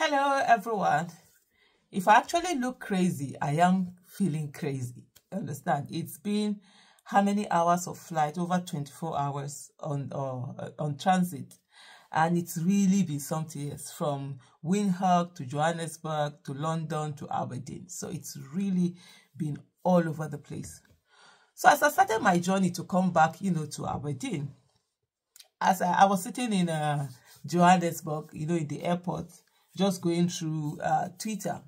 Hello, everyone. If I actually look crazy, I am feeling crazy. Understand? It's been how many hours of flight? Over 24 hours on transit. And it's really been something else, from Windhoek to Johannesburg to London to Aberdeen. So it's really been all over the place. So as I started my journey to come back, to Aberdeen, as I was sitting in Johannesburg, in the airport, just going through Twitter,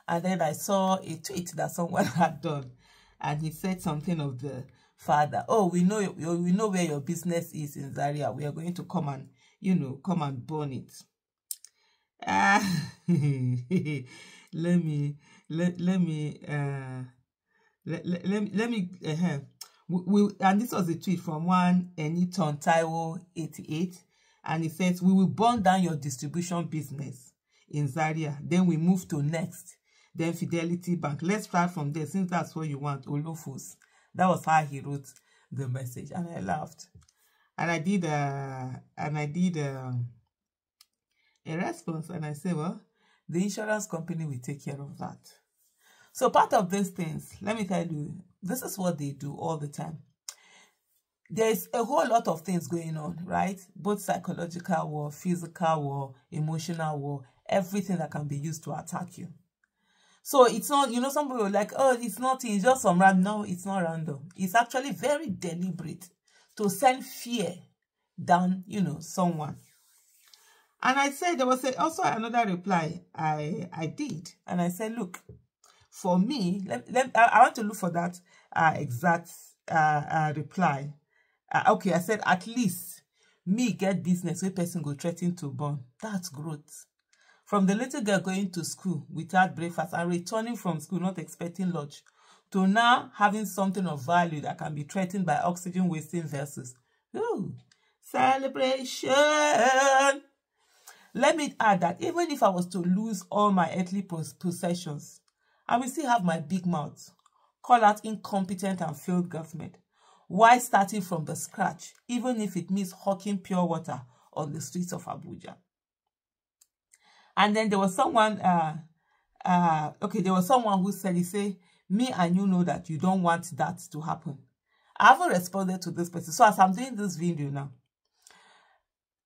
and then I saw a tweet that someone had done, and he said something of the father. Oh, we know where your business is in Zaria. We are going to come and burn it. Let me and this was a tweet from one Eniton Taiwo 88, and he says, we will burn down your distribution business in Zaria, then we move to Next, then Fidelity Bank. Let's start from there, since that's what you want. Olofus. That was how he wrote the message, and I laughed, and I did a response, and I said, well, the insurance company will take care of that. So part of these things, let me tell you, this is what they do all the time. There's a whole lot of things going on, right? Both psychological war, physical war, emotional war, everything that can be used to attack you. So it's not, some people are like, oh, it's nothing, it's just some random. No, it's not random. It's actually very deliberate to send fear down, someone. And I said, there was also another reply I did. And I said, look, for me, I want to look for that exact reply. Okay, I said, at least me get business where person go threaten to burn. That's growth. From the little girl going to school without breakfast and returning from school not expecting lunch, to now having something of value that can be threatened by oxygen wasting vessels. Ooh, celebration! Let me add that even if I was to lose all my earthly possessions, I will still have my big mouth, call out incompetent and failed government, while starting from the scratch, even if it means hawking pure water on the streets of Abuja. And then there was someone, there was someone who said, he said, me and you know that you don't want that to happen. I haven't responded to this person. So as I'm doing this video now,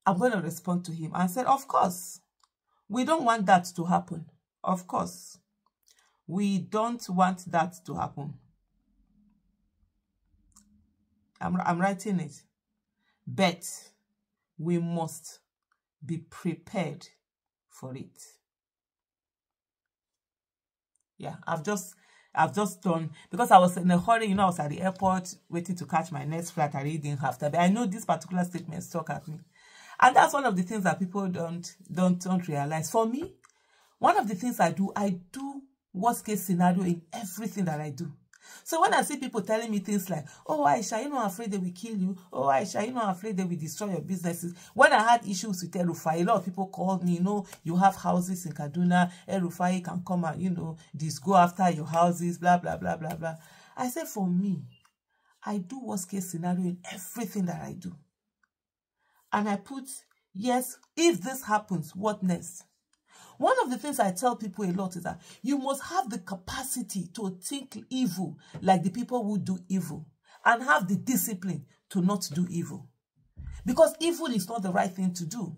I'm going to respond to him and said, of course, we don't want that to happen. Of course, we don't want that to happen. I'm writing it. But we must be prepared for it. Yeah, I've just done, because I was in a hurry, I was at the airport waiting to catch my next flight. I really didn't have time. But I know this particular statement stuck at me. And that's one of the things that people don't realize. For me, one of the things I do worst case scenario in everything that I do. So when I see people telling me things like, oh, Aisha, you're not afraid they will kill you. Oh, Aisha, you're not afraid they will destroy your businesses. When I had issues with El-Rufai, a lot of people called me, you have houses in Kaduna. El-Rufai can come and, just go after your houses, blah, blah, blah, blah, blah. I said, for me, I do worst case scenario in everything that I do. And I put, yes, if this happens, what next? One of the things I tell people a lot is that you must have the capacity to think evil like the people who do evil, and have the discipline to not do evil. Because evil is not the right thing to do.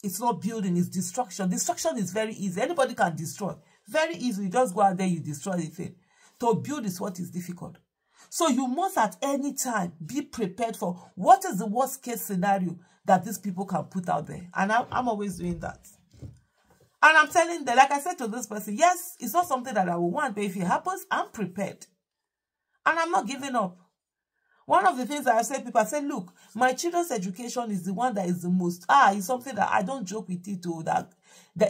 It's not building, it's destruction. Destruction is very easy. Anybody can destroy. Very easily. Just go out there, you destroy the thing. To build is what is difficult. So you must at any time be prepared for what is the worst case scenario that these people can put out there. And I'm always doing that. And I'm telling them, like I said to this person, yes, it's not something that I will want, but if it happens, I'm prepared. And I'm not giving up. One of the things that I say, people, I say, look, my children's education is the one that is the most, it's something that I don't joke with it, that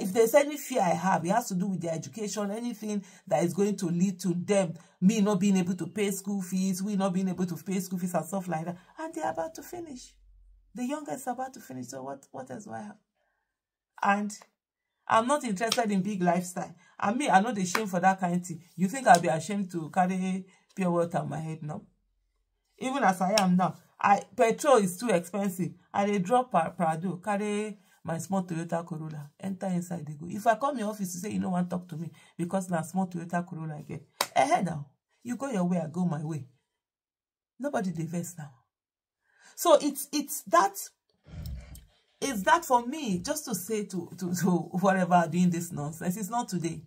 if there's any fear I have, it has to do with their education, anything that is going to lead to them, me not being able to pay school fees, we not being able to pay school fees and stuff like that. And they're about to finish. The youngest are about to finish. So what else do I have? And I'm not interested in big lifestyle. And me, I'm not ashamed for that kind of thing. You think I'll be ashamed to carry pure water on my head? No. Even as I am now, petrol is too expensive. I dey drop Prado, carry my small Toyota Corolla. Enter inside, they go. If I come your office to say you don't want to talk to me because na small Toyota Corolla again. Now. You go your way, I go my way. Nobody diverse now. So it's that for me, just to say to whatever doing this nonsense. It's not today.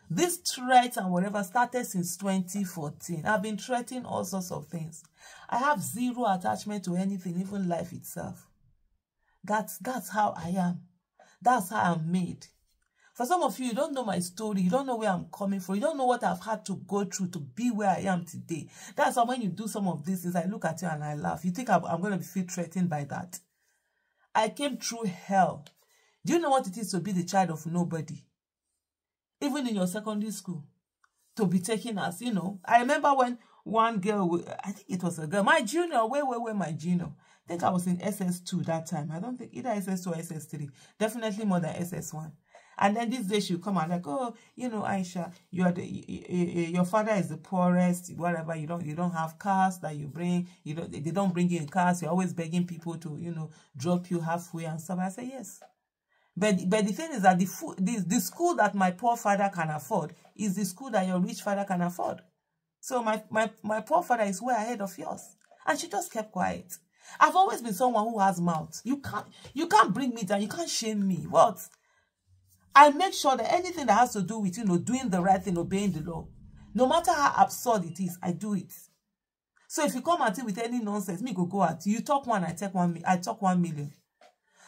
This threat and whatever started since 2014. I've been threatening all sorts of things. I have zero attachment to anything, even life itself. That's how I am. That's how I'm made. For some of you, you don't know my story. You don't know where I'm coming from. You don't know what I've had to go through to be where I am today. That's why when you do some of these things, I look at you and I laugh. You think I'm going to feel threatened by that? I came through hell. Do you know what it is to be the child of nobody? Even in your secondary school, to be taken as, you know. I remember when one girl, I think it was a girl, my junior, where my junior? I think I was in SS2 that time. I don't think either SS2 or SS3. Definitely more than SS1. And then this day she'll come and like, oh, you know, Aisha, you are your father is the poorest, whatever. You don't have cars that you bring. They don't bring you in cars. You're always begging people to, you know, drop you halfway and stuff. I say yes. But the thing is that the school that my poor father can afford is the school that your rich father can afford. So my poor father is way ahead of yours. And she just kept quiet. I've always been someone who has mouth. You can't bring me down. You can't shame me. What? I make sure that anything that has to do with, you know, doing the right thing, obeying the law, no matter how absurd it is, I do it. So if you come at it with any nonsense, me go at you. You talk one, I talk 1 million.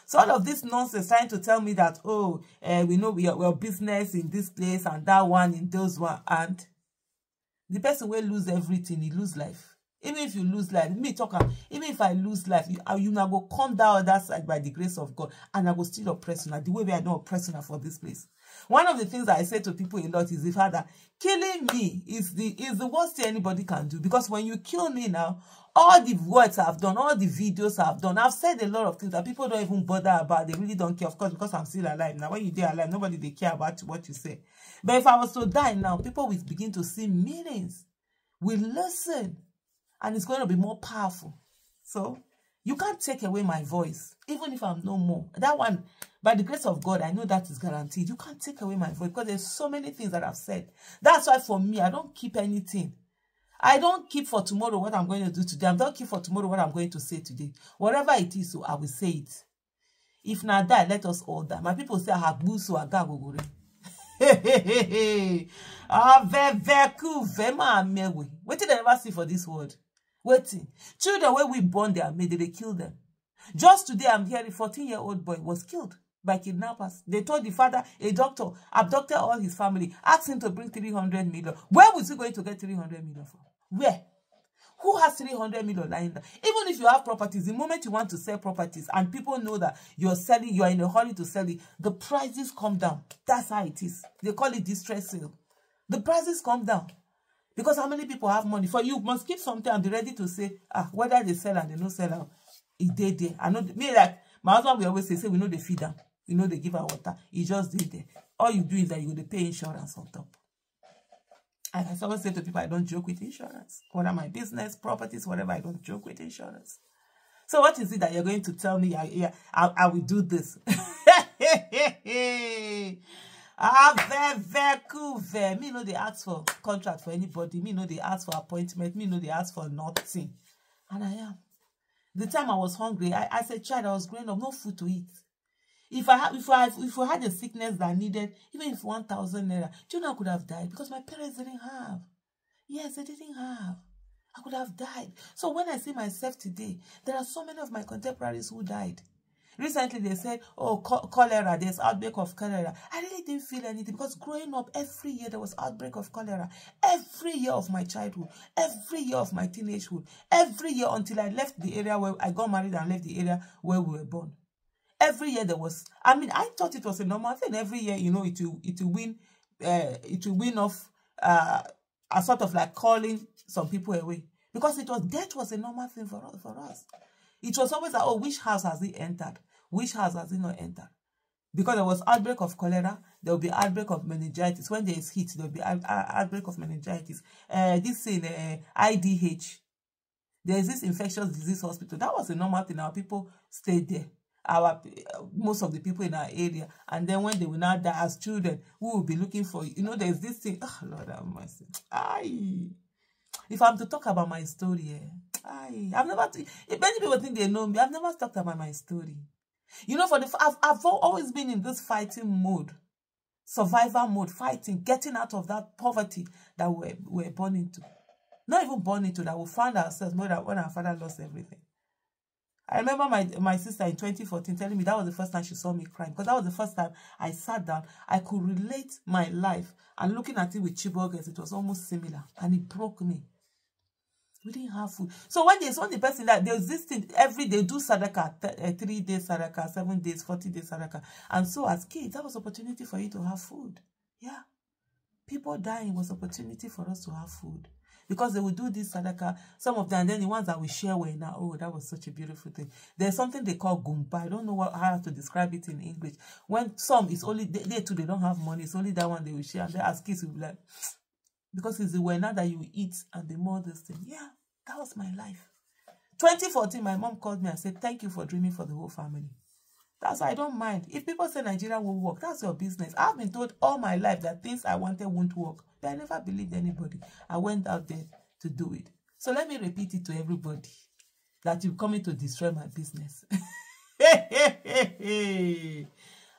So all of this nonsense trying to tell me that, oh, we know we're business in this place and that one in those one, and the person will lose everything, he lose life. Even if you lose life, me talk, even if I lose life, you now go come down that side by the grace of God, and I will still oppress you. The way we are not oppressing for this place. One of the things that I say to people a lot is the fact that killing me is the worst thing anybody can do. Because when you kill me now, all the words I've done, all the videos I've done, I've said a lot of things that people don't even bother about. They really don't care, of course, because I'm still alive. Now, when you're alive, nobody they care about what you say. But if I was to die now, people will begin to see meanings, will listen, and it's going to be more powerful. So, you can't take away my voice, even if I'm no more. That one, by the grace of God, I know that is guaranteed. You can't take away my voice because there's so many things that I've said. That's why for me, I don't keep anything. I don't keep for tomorrow what I'm going to do today. I don't keep for tomorrow what I'm going to say today. Whatever it is, so I will say it. If not die, let us all die. My people say, I have so I got go. What did I never see for this word? Waiting. Children, when we born, they are made, they kill them. Just today, I'm hearing a 14-year-old boy was killed by kidnappers. They told the father, a doctor, abducted all his family, asked him to bring 300 million. Where was he going to get 300 million from? Where? Who has 300 million lying there? Even if you have properties, the moment you want to sell properties and people know that you're selling, you are in a hurry to sell it, the prices come down. That's how it is. They call it distress sale. The prices come down. Because how many people have money? For you must keep something and be ready to say, whether they sell and they don't sell, it did there. I know, me like, my husband will always say, we know they feed them. We know they give her water. It just did there. All you do is that you will pay insurance on top. And I always say to people, I don't joke with insurance. Whether my business, properties, whatever, I don't joke with insurance. So what is it that you're going to tell me? I will do this. Very cool. Me know they ask for contract for anybody. Me know they ask for appointment. Me know they ask for nothing. And I am. The time I was hungry, as a child, I was growing up, no food to eat. If I had a sickness that needed, even if 1,000 naira, do you know I could have died? Because my parents didn't have. Yes, they didn't have. I could have died. So when I see myself today, there are so many of my contemporaries who died. Recently, they said, oh, cholera, there's outbreak of cholera. I really didn't feel anything because growing up, every year there was outbreak of cholera. Every year of my childhood, every year of my teenagehood, every year until I left the area where I got married and left the area where we were born. Every year there was, I mean, I thought it was a normal thing. Every year, you know, it will win off a sort of like calling some people away. Because death was a normal thing for us. It was always like, oh, which house has he entered? Which house has he not entered? Because there was outbreak of cholera, there will be outbreak of meningitis. When there is heat, there will be outbreak of meningitis. This in IDH, there is this infectious disease hospital. That was a normal thing. Our people stayed there. most of the people in our area, and then when they will now die as children, we will be looking for, there's this thing. Oh, Lord have mercy. If I'm to talk about my story, I've never. If many people think they know me, I've never talked about my story. I've always been in this fighting mode, survival mode, fighting, getting out of that poverty that we're born into. Not even born into, that we found ourselves when our father lost everything. I remember my sister in 2014 telling me that was the first time she saw me crying, because that was the first time I sat down. I could relate my life, and looking at it with Chibok girls, it was almost similar, and it broke me. We didn't have food. So when there's only person that there's this thing, every day do sadaka, 3 days sadaka, 7 days, 40 days sadaka. And so as kids, that was opportunity for you to have food. Yeah. People dying was opportunity for us to have food. Because they would do this sadaka, some of them, and then the ones that we share were now, oh, that was such a beautiful thing. There's something they call gumpa. I don't know how to describe it in English. When some is only, they too, they don't have money. It's only that one they will share. And then as kids, we'll be like, because it's the way now that you eat and the more this thing. Yeah, that was my life. 2014, my mom called me and said, thank you for dreaming for the whole family. That's why I don't mind. If people say Nigeria won't work, that's your business. I've been told all my life that things I wanted won't work. But I never believed anybody. I went out there to do it. So let me repeat it to everybody, that you're coming to destroy my business.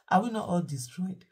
Are we not all destroyed?